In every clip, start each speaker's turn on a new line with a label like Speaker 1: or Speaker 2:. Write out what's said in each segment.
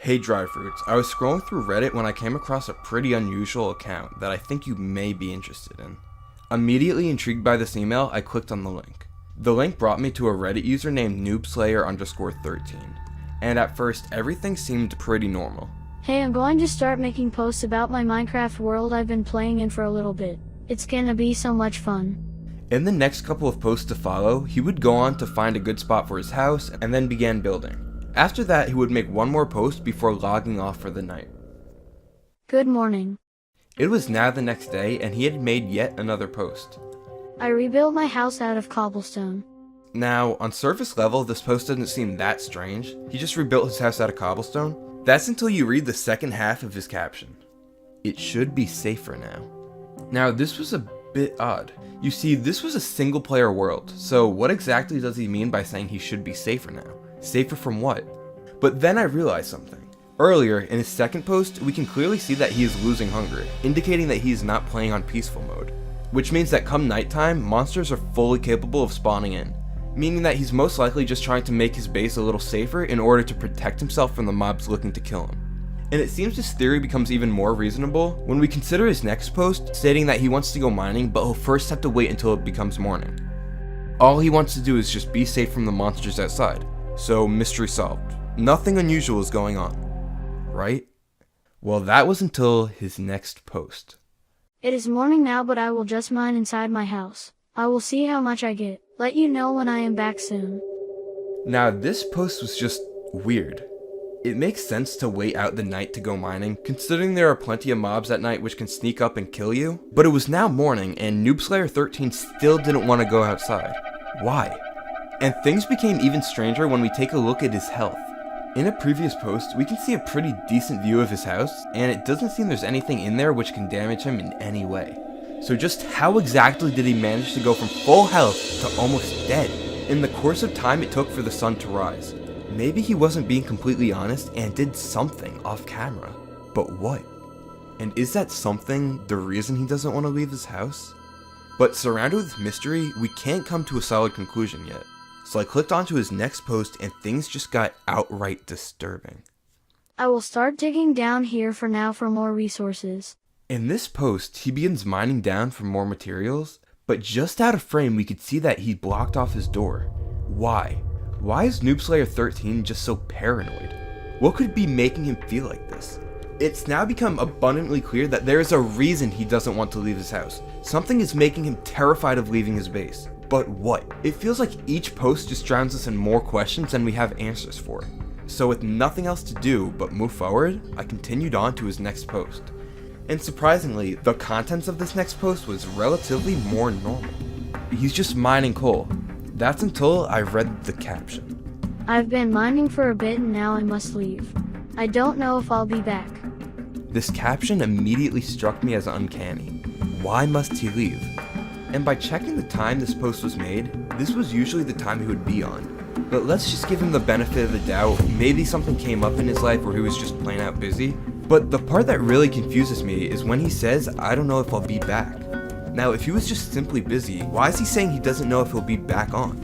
Speaker 1: Hey Dry Fruits, I was scrolling through Reddit when I came across a pretty unusual account that I think you may be interested in. Immediately intrigued by this email, I clicked on the link. The link brought me to a Reddit user named noobslayer_13, and at first everything seemed pretty normal.
Speaker 2: Hey, I'm going to start making posts about my Minecraft world I've been playing in for a little bit. It's gonna be so much fun.
Speaker 1: In the next couple of posts to follow, he would go on to find a good spot for his house and then began building. After that, he would make one more post before logging off for the night.
Speaker 2: Good morning.
Speaker 1: It was now the next day and he had made yet another post.
Speaker 2: I rebuilt my house out of cobblestone.
Speaker 1: Now, on surface level, this post doesn't seem that strange. He just rebuilt his house out of cobblestone. That's until you read the second half of his caption. It should be safer now. Now, this was a bit odd. You see, this was a single player world, so what exactly does he mean by saying he should be safer now? Safer from what? But then I realized something. Earlier, in his second post, we can clearly see that he is losing hunger, indicating that he is not playing on peaceful mode. Which means that come nighttime, monsters are fully capable of spawning in, meaning that he's most likely just trying to make his base a little safer in order to protect himself from the mobs looking to kill him. And it seems this theory becomes even more reasonable when we consider his next post stating that he wants to go mining, but he'll first have to wait until it becomes morning. All he wants to do is just be safe from the monsters outside. So, mystery solved. Nothing unusual is going on, right? Well, that was until his next post.
Speaker 2: It is morning now, but I will just mine inside my house. I will see how much I get. Let you know when I am back soon.
Speaker 1: Now, this post was just weird. It makes sense to wait out the night to go mining, considering there are plenty of mobs at night which can sneak up and kill you. But it was now morning, and NoobSlayer13 still didn't want to go outside. Why? And things became even stranger when we take a look at his health. In a previous post, we can see a pretty decent view of his house, and it doesn't seem there's anything in there which can damage him in any way. So just how exactly did he manage to go from full health to almost dead in the course of time it took for the sun to rise? Maybe he wasn't being completely honest and did something off camera. But what? And is that something the reason he doesn't want to leave his house? But surrounded with mystery, we can't come to a solid conclusion yet. So I clicked onto his next post and things just got outright disturbing.
Speaker 2: I will start digging down here for now for more resources.
Speaker 1: In this post, he begins mining down for more materials, but just out of frame we could see that he blocked off his door. Why? Why is NoobSlayer13 just so paranoid? What could be making him feel like this? It's now become abundantly clear that there is a reason he doesn't want to leave his house. Something is making him terrified of leaving his base. But what? It feels like each post just drowns us in more questions than we have answers for. So with nothing else to do but move forward, I continued on to his next post. And surprisingly, the contents of this next post was relatively more normal. He's just mining coal. That's until I read the caption.
Speaker 2: I've been mining for a bit and now I must leave. I don't know if I'll be back.
Speaker 1: This caption immediately struck me as uncanny. Why must he leave? And by checking the time this post was made, this was usually the time he would be on. But let's just give him the benefit of the doubt. Maybe something came up in his life where he was just plain out busy. But the part that really confuses me is when he says, I don't know if I'll be back. Now, if he was just simply busy, why is he saying he doesn't know if he'll be back on?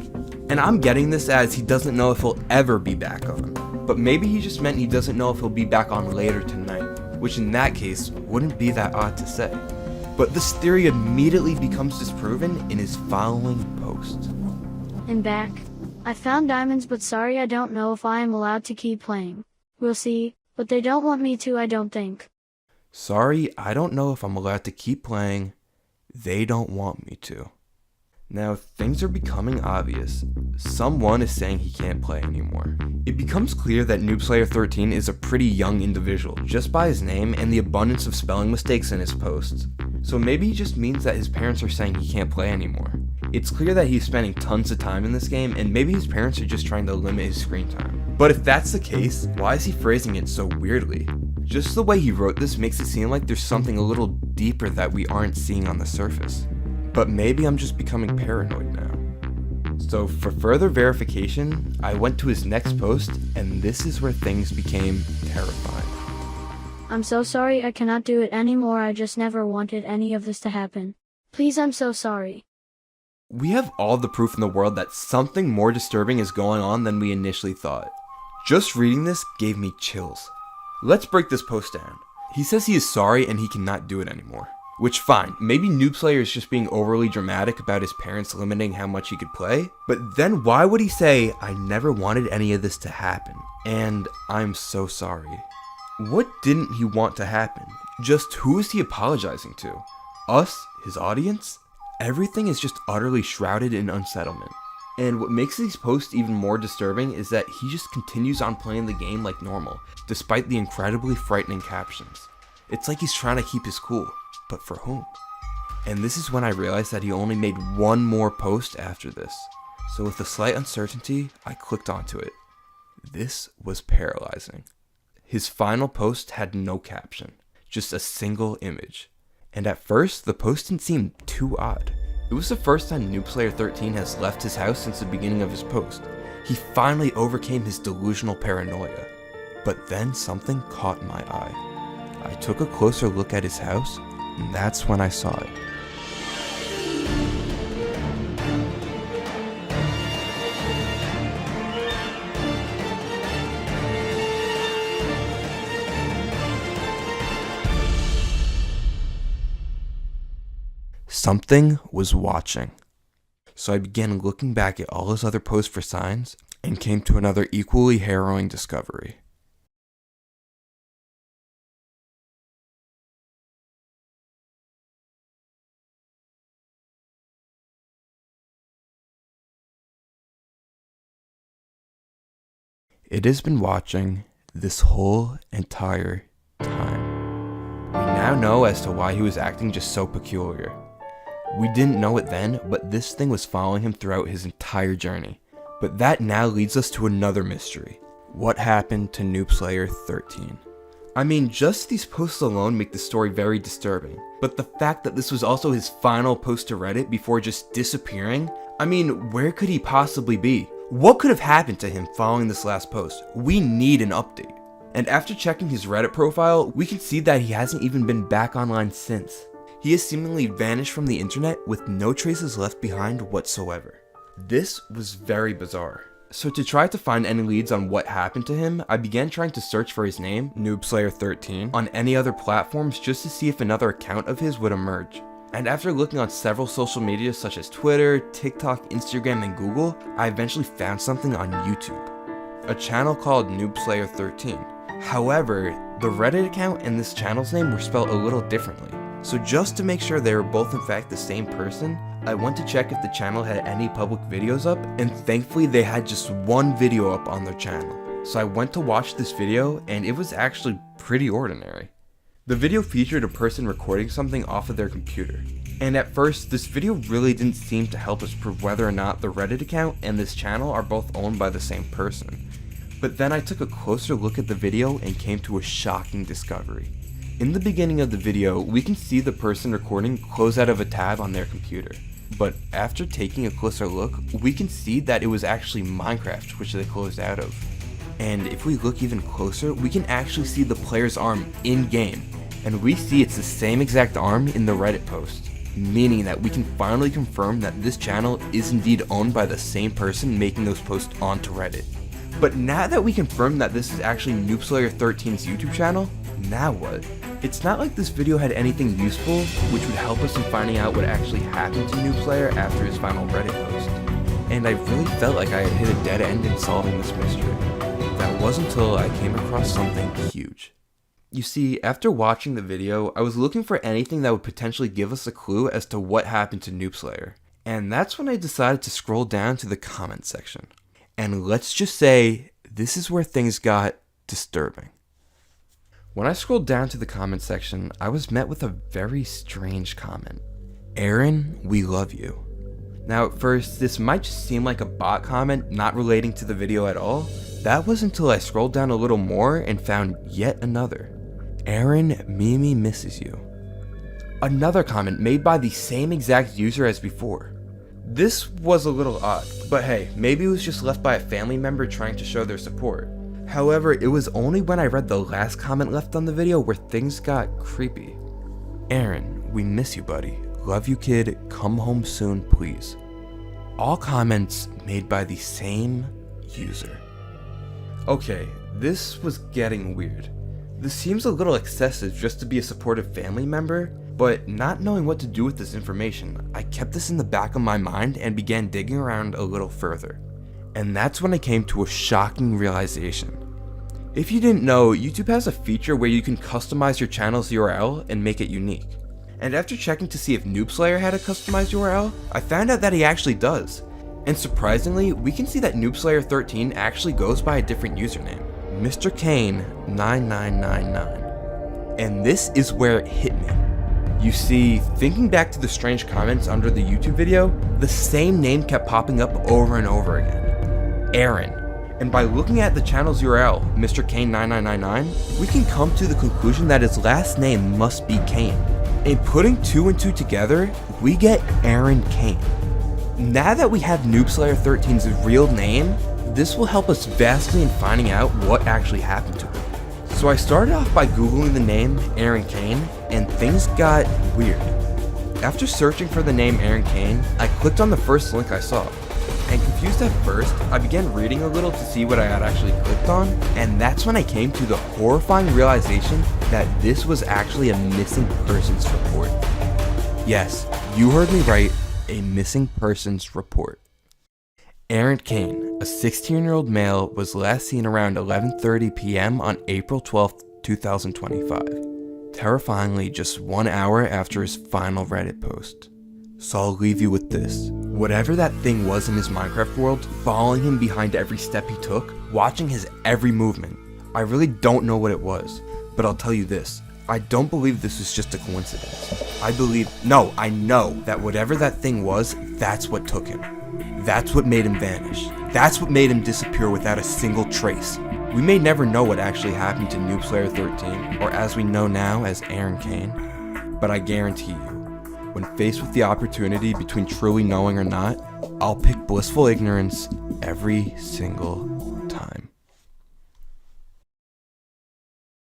Speaker 1: And I'm getting this as he doesn't know if he'll ever be back on. But maybe he just meant he doesn't know if he'll be back on later tonight, which in that case wouldn't be that odd to say. But this theory immediately becomes disproven in his following post.
Speaker 2: I'm back. I found diamonds, but sorry, I don't know if I am allowed to keep playing. We'll see, but they don't want me to, I don't think.
Speaker 1: Sorry, I don't know if I'm allowed to keep playing. They don't want me to. Now, things are becoming obvious. Someone is saying he can't play anymore. It becomes clear that NoobSlayer13 is a pretty young individual, just by his name and the abundance of spelling mistakes in his posts. So maybe he just means that his parents are saying he can't play anymore. It's clear that he's spending tons of time in this game, and maybe his parents are just trying to limit his screen time. But if that's the case, why is he phrasing it so weirdly? Just the way he wrote this makes it seem like there's something a little deeper that we aren't seeing on the surface. But maybe I'm just becoming paranoid now. So for further verification, I went to his next post, and this is where things became terrifying.
Speaker 2: I'm so sorry, I cannot do it anymore. I just never wanted any of this to happen. Please, I'm so sorry.
Speaker 1: We have all the proof in the world that something more disturbing is going on than we initially thought. Just reading this gave me chills. Let's break this post down. He says he is sorry and he cannot do it anymore. Which, fine, maybe Noobslayer is just being overly dramatic about his parents limiting how much he could play, but then why would he say, "I never wanted any of this to happen, and I'm so sorry"? What didn't he want to happen? Just who is he apologizing to? Us? His audience? Everything is just utterly shrouded in unsettlement. And what makes these posts even more disturbing is that he just continues on playing the game like normal, despite the incredibly frightening captions. It's like he's trying to keep his cool, but for whom? And this is when I realized that he only made one more post after this. So with a slight uncertainty, I clicked onto it. This was paralyzing. His final post had no caption, just a single image. And at first, the post didn't seem too odd. It was the first time Noobslayer13 has left his house since the beginning of his post. He finally overcame his delusional paranoia. But then something caught my eye. I took a closer look at his house, and that's when I saw it. Something was watching. So I began looking back at all his other posts for signs, and came to another equally harrowing discovery. It has been watching this whole entire time. We now know as to why he was acting just so peculiar. We didn't know it then, but this thing was following him throughout his entire journey. But that now leads us to another mystery. What happened to Noobslayer13? I mean, just these posts alone make the story very disturbing, but the fact that this was also his final post to Reddit before just disappearing, I mean, where could he possibly be? What could have happened to him following this last post? We need an update. And after checking his Reddit profile, we can see that he hasn't even been back online since. He has seemingly vanished from the internet with no traces left behind whatsoever. This was very bizarre. So to try to find any leads on what happened to him, I began trying to search for his name, Noobslayer13, on any other platforms just to see if another account of his would emerge. And after looking on several social media such as Twitter, TikTok, Instagram, and Google, I eventually found something on YouTube. A channel called Noobslayer13. However, the Reddit account and this channel's name were spelled a little differently. So just to make sure they were both in fact the same person, I went to check if the channel had any public videos up, and thankfully they had just one video up on their channel. So I went to watch this video, and it was actually pretty ordinary. The video featured a person recording something off of their computer. And at first, this video really didn't seem to help us prove whether or not the Reddit account and this channel are both owned by the same person. But then I took a closer look at the video and came to a shocking discovery. In the beginning of the video, we can see the person recording close out of a tab on their computer. But after taking a closer look, we can see that it was actually Minecraft which they closed out of. And if we look even closer, we can actually see the player's arm in-game. And we see it's the same exact arm in the Reddit post, meaning that we can finally confirm that this channel is indeed owned by the same person making those posts onto Reddit. But now that we confirm that this is actually Noobslayer13's YouTube channel, now what? It's not like this video had anything useful which would help us in finding out what actually happened to Noobslayer after his final Reddit post. And I really felt like I had hit a dead end in solving this mystery. That wasn't until I came across something huge. You see, after watching the video, I was looking for anything that would potentially give us a clue as to what happened to Noobslayer. And that's when I decided to scroll down to the comment section. And let's just say, this is where things got disturbing. When I scrolled down to the comment section, I was met with a very strange comment. Aaron, we love you. Now at first, this might just seem like a bot comment not relating to the video at all. That was until I scrolled down a little more and found yet another. Aaron, Mimi misses you. Another comment made by the same exact user as before. This was a little odd, but hey, maybe it was just left by a family member trying to show their support. However, it was only when I read the last comment left on the video where things got creepy. Aaron, we miss you, buddy. Love you, kid. Come home soon, please. All comments made by the same user. Okay, this was getting weird. This seems a little excessive just to be a supportive family member, but not knowing what to do with this information, I kept this in the back of my mind and began digging around a little further. And that's when I came to a shocking realization. If you didn't know, YouTube has a feature where you can customize your channel's URL and make it unique. And after checking to see if Noobslayer had a customized URL, I found out that he actually does. And surprisingly, we can see that Noobslayer13 actually goes by a different username, Mr. Kane 9999. And this is where it hit me. You see, thinking back to the strange comments under the YouTube video, the same name kept popping up over and over again, Aaron. And by looking at the channel's URL, Mr. Kane 9999, we can come to the conclusion that his last name must be Kane. And putting 2 and 2 together, we get Aaron Kane. Now that we have Noobslayer13's real name, this will help us vastly in finding out what actually happened to him. So I started off by googling the name Aaron Kane, and things got weird. After searching for the name Aaron Kane, I clicked on the first link I saw. And confused at first, I began reading a little to see what I had actually clicked on, and that's when I came to the horrifying realization that this was actually a missing persons report. Yes, you heard me right, a missing persons report. Aaron Kane, a 16-year-old male, was last seen around 11:30 p.m. on April 12, 2025. Terrifyingly just 1 hour after his final Reddit post. So I'll leave you with this. Whatever that thing was in his Minecraft world, following him behind every step he took, watching his every movement, I really don't know what it was, but I'll tell you this. I don't believe this was just a coincidence. I know that whatever that thing was, that's what took him. That's what made him vanish. That's what made him disappear without a single trace. We may never know what actually happened to Noobslayer13, or as we know now as Aaron Kane, but I guarantee you, when faced with the opportunity between truly knowing or not, I'll pick blissful ignorance every single